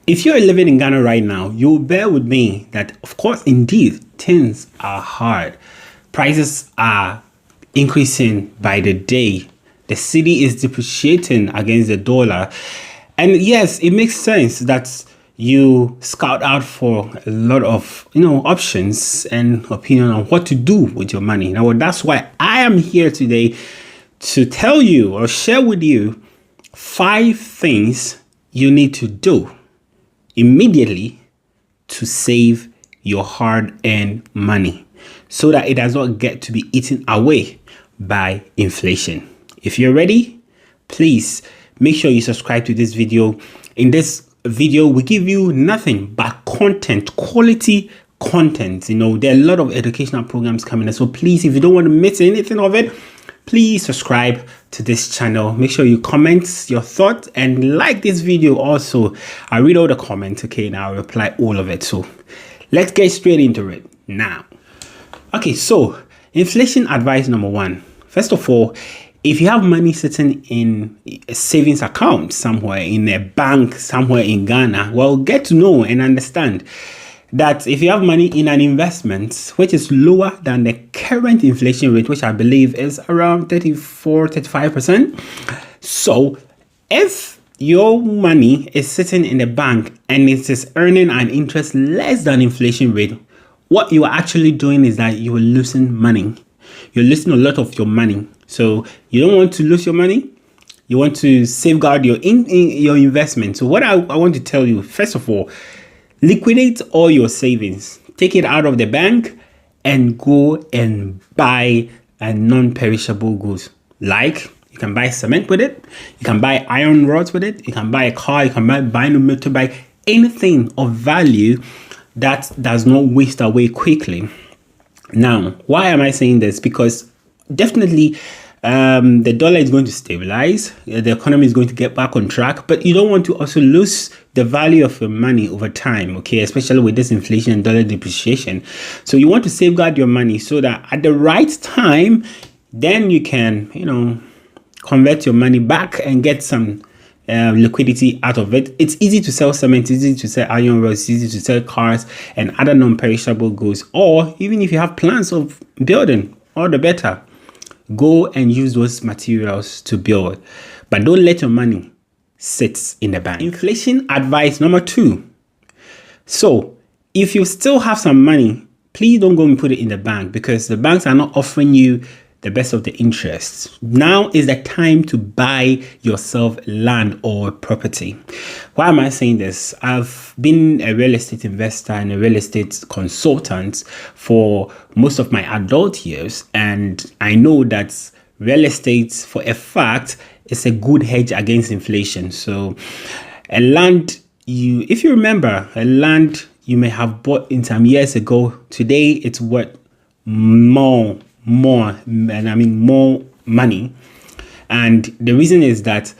If you're living in Ghana right now, you'll bear with me that, of course, indeed, things are hard. Prices are increasing by the day. The cedi is depreciating against the dollar. And yes, it makes sense that you scout out for a lot of options and opinion on what to do with your money. Now, that's why I am here today to tell you or share with you 5 things you need to do immediately to save your hard-earned money so that it does not get to be eaten away by inflation. If you're ready, please make sure you subscribe to this video. In this video, we give you nothing but content, quality content. There are a lot of educational programs coming in. So please, if you don't want to miss anything of it, please subscribe to this channel. Make sure you comment your thoughts and like this video also. I read all the comments, okay, and I'll reply all of it. So let's get straight into it now. Okay, so inflation advice number 1. First of all, if you have money sitting in a savings account somewhere, in a bank somewhere in Ghana, well, get to know and understand that if you have money in an investment which is lower than the current inflation rate, which I believe is around 35%. So if your money is sitting in the bank and it is earning an interest less than inflation rate, what you are actually doing is that you are losing money. You're losing a lot of your money. So you don't want to lose your money. You want to safeguard your investment. So what I want to tell you, first of all, liquidate all your savings. Take it out of the bank and go and buy a non-perishable goods. Like you can buy cement with it. You can buy iron rods with it. You can buy a car. You can buy a motorbike. Anything of value that does not waste away quickly. Now, why am I saying this? Because definitely the dollar is going to stabilize. The economy is going to get back on track, but you don't want to also lose the value of your money over time, okay, especially with this inflation and dollar depreciation. So you want to safeguard your money so that at the right time, then you can, convert your money back and get some liquidity out of it. It's easy to sell cement, it's easy to sell iron rods, it's easy to sell cars and other non-perishable goods. Or even if you have plans of building, all the better. Go and use those materials to build, but don't let your money sit in the bank. Inflation advice number 2. So if you still have some money, please don't go and put it in the bank because the banks are not offering you the best of the interests. Now is the time to buy yourself land or property. Why am I saying this? I've been a real estate investor and a real estate consultant for most of my adult years, and I know that real estate, for a fact, is a good hedge against inflation. So a land, if you remember, a land you may have bought in some years ago, today it's worth more money. And the reason is that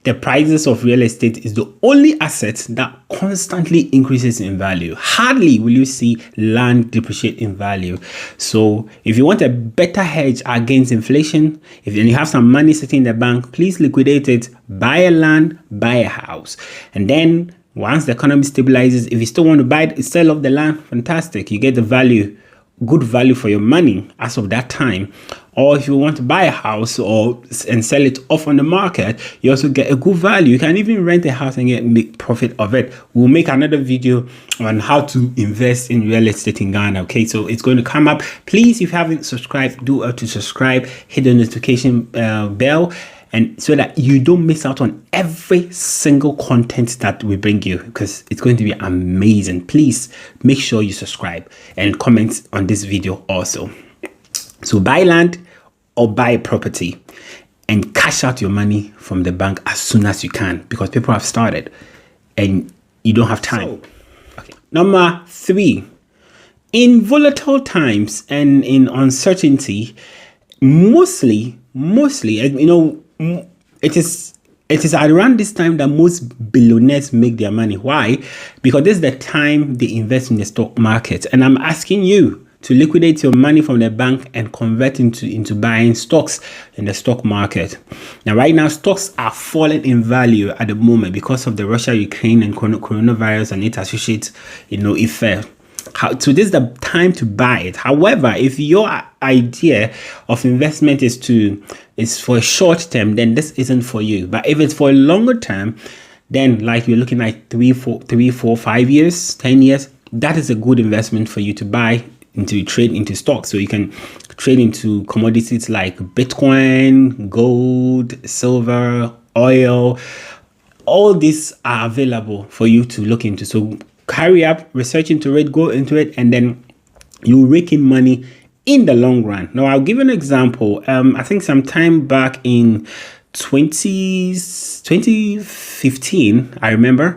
the prices of real estate is the only asset that constantly increases in value. Hardly will you see land depreciate in value. So if you want a better hedge against inflation, if you have some money sitting in the bank, please liquidate it, buy a land, buy a house. And then once the economy stabilizes, if you still want to sell off the land, fantastic. You get the value, good value for your money as of that time. Or if you want to buy a house and sell it off on the market, you also get a good value. You can even rent a house and make profit of it. We'll make another video on how to invest in real estate in Ghana. Okay, so it's going to come up. Please, if you haven't subscribed, do to subscribe, hit the notification bell, and so that you don't miss out on every single content that we bring you, because it's going to be amazing. Please make sure you subscribe and comment on this video also. So buy land or buy property and cash out your money from the bank as soon as you can, because people have started and you don't have time. Okay. Number 3, in volatile times and in uncertainty, mostly, it is around this time that most billionaires make their money. Why? Because this is the time they invest in the stock market. And I'm asking you, to liquidate your money from the bank and convert into buying stocks in the stock market. Now, right now, stocks are falling in value at the moment because of the Russia, Ukraine, and coronavirus and its associated, effect. So this is the time to buy it. However, if your idea of investment is for a short term, then this isn't for you. But if it's for a longer term, then like you're looking at 3, 4, 5 years, 10 years, that is a good investment for you to buy into, trade into stocks. So you can trade into commodities like Bitcoin, gold, silver, oil. All these are available for you to look into. So hurry up, research into it, go into it, and then you rake in money in the long run. Now, I'll give you an example. I think some time back in 2015, I remember.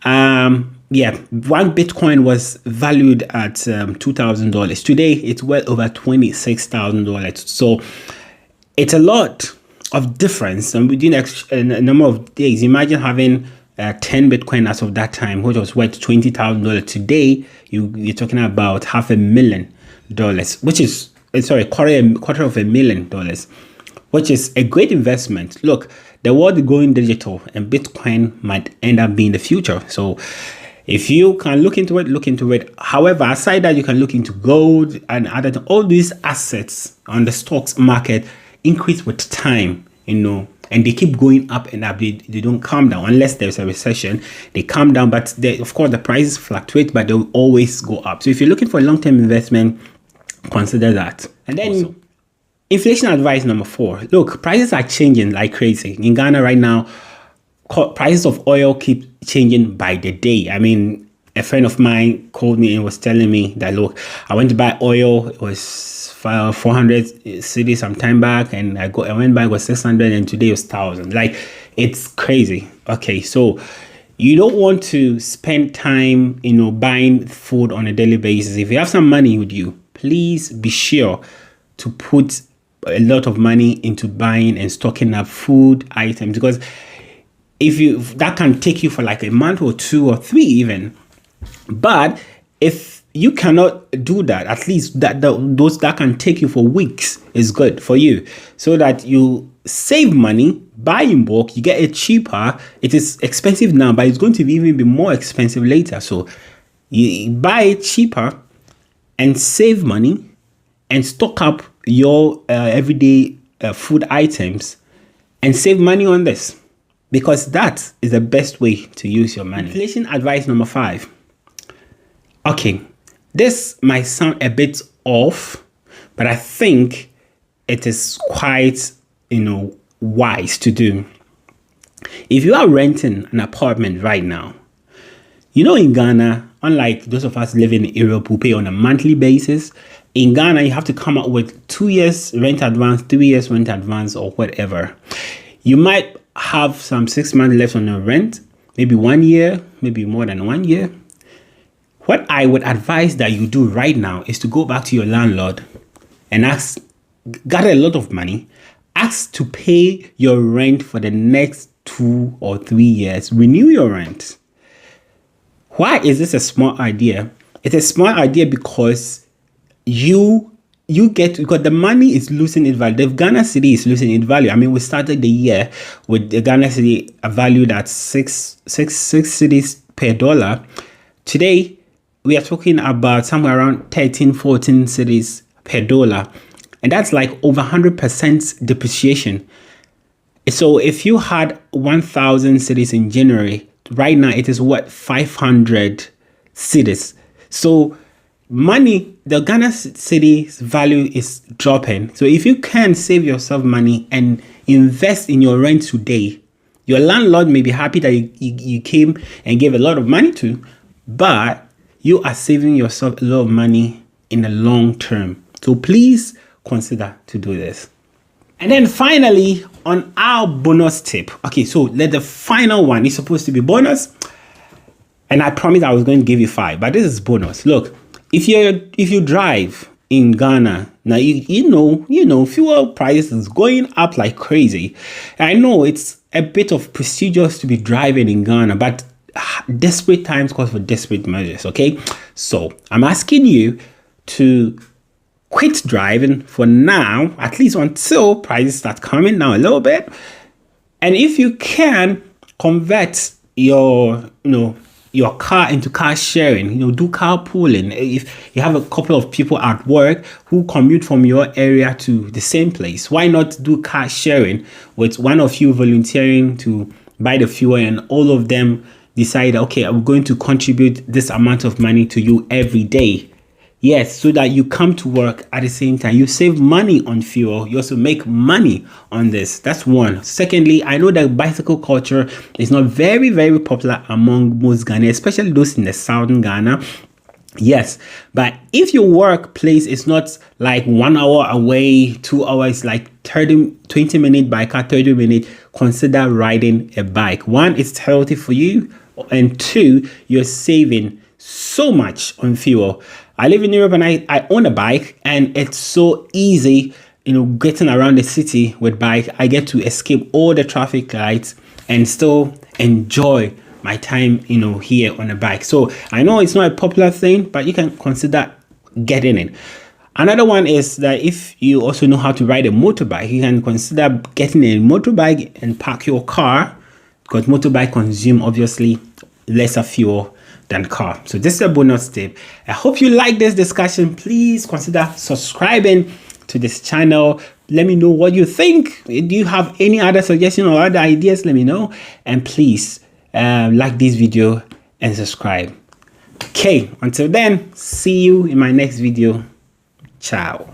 One Bitcoin was valued at $2,000. Today, it's well over $26,000. So it's a lot of difference, and within a number of days. Imagine having 10 Bitcoin as of that time, which was worth $20,000. Today, you're talking about $500,000, which is quarter of $1,000,000, which is a great investment. Look, the world is going digital, and Bitcoin might end up being the future. So if you can look into it. However, aside that, you can look into gold and all these assets on the stocks market increase with time, and they keep going up and up. They don't calm down unless there's a recession. They calm down, but of course the prices fluctuate, but they'll always go up. So if you're looking for a long-term investment, consider that. And then also, inflation advice number 4. Look, prices are changing like crazy. In Ghana right now, prices of oil keep changing by the day. I mean, a friend of mine called me and was telling me that, look, I went to buy oil. It was 400 cedis some time back, and I went back, it was 600, and today it was 1,000. Like, it's crazy. Okay, so you don't want to spend time, buying food on a daily basis. If you have some money with you, please be sure to put a lot of money into buying and stocking up food items, because that can take you for like a month or 2 or 3 even. But if you cannot do that, at least those that can take you for weeks is good for you, so that you save money, buy in bulk, you get it cheaper. It is expensive now, but it's going to even be more expensive later. So you buy it cheaper and save money and stock up your everyday food items and save money on this, because that is the best way to use your money. Inflation advice number 5. Okay, this might sound a bit off, but I think it is quite, wise to do. If you are renting an apartment right now, in Ghana, unlike those of us living in Europe who pay on a monthly basis, in Ghana, you have to come up with 2 years rent advance, 3 years rent advance, or whatever. You might have some 6 months left on your rent, maybe 1 year, maybe more than 1 year. What I would advise that you do right now is to go back to your landlord and gather a lot of money, ask to pay your rent for the next 2 or 3 years, renew your rent. Why is this a smart idea? It's a smart idea because because the money is losing its value. The Ghana cedi is losing its value. I mean, we started the year with the Ghana cedi valued at 6 cedis per dollar. Today, we are talking about somewhere around 13, 14 cedis per dollar. And that's like over 100% depreciation. So if you had 1,000 cedis in January, right now it is what, 500 cedis. So the Ghana cedi's value is dropping. So if you can save yourself money and invest in your rent today, your landlord may be happy that you came and gave a lot of money to, but you are saving yourself a lot of money in the long term. So please consider to do this. And then finally, on our bonus tip. Okay, so the final one is supposed to be bonus. And I promised I was going to give you 5, but this is bonus. Look, if you drive in Ghana, now you know fuel prices going up like crazy. I know it's a bit of prestigious to be driving in Ghana, but desperate times call for desperate measures. Okay, so I'm asking you to quit driving for now, at least until prices start coming down a little bit. And if you can, convert your your car into car sharing, do carpooling. If you have a couple of people at work who commute from your area to the same place, why not do car sharing with one of you volunteering to buy the fuel and all of them decide, okay, I'm going to contribute this amount of money to you every day. Yes, so that you come to work at the same time. You save money on fuel. You also make money on this. That's one. Secondly, I know that bicycle culture is not very, very popular among most Ghanaians, especially those in the southern Ghana. Yes, but if your workplace is not like 1 hour away, 2 hours, like 20 minute by car, 30 minutes, consider riding a bike. One, it's healthy for you. And two, you're saving so much on fuel. I live in Europe and I own a bike, and it's so easy, getting around the city with bike. I get to escape all the traffic lights and still enjoy my time, here on a bike. So I know it's not a popular thing, but you can consider getting it. Another one is that if you also know how to ride a motorbike, you can consider getting a motorbike and park your car, because motorbike consume obviously lesser fuel than car. So this is a bonus tip. I hope you like this discussion. Please consider subscribing to this channel. Let me know what you think. Do you have any other suggestions or other ideas? Let me know. And please like this video and subscribe. Okay, until then, see you in my next video. Ciao.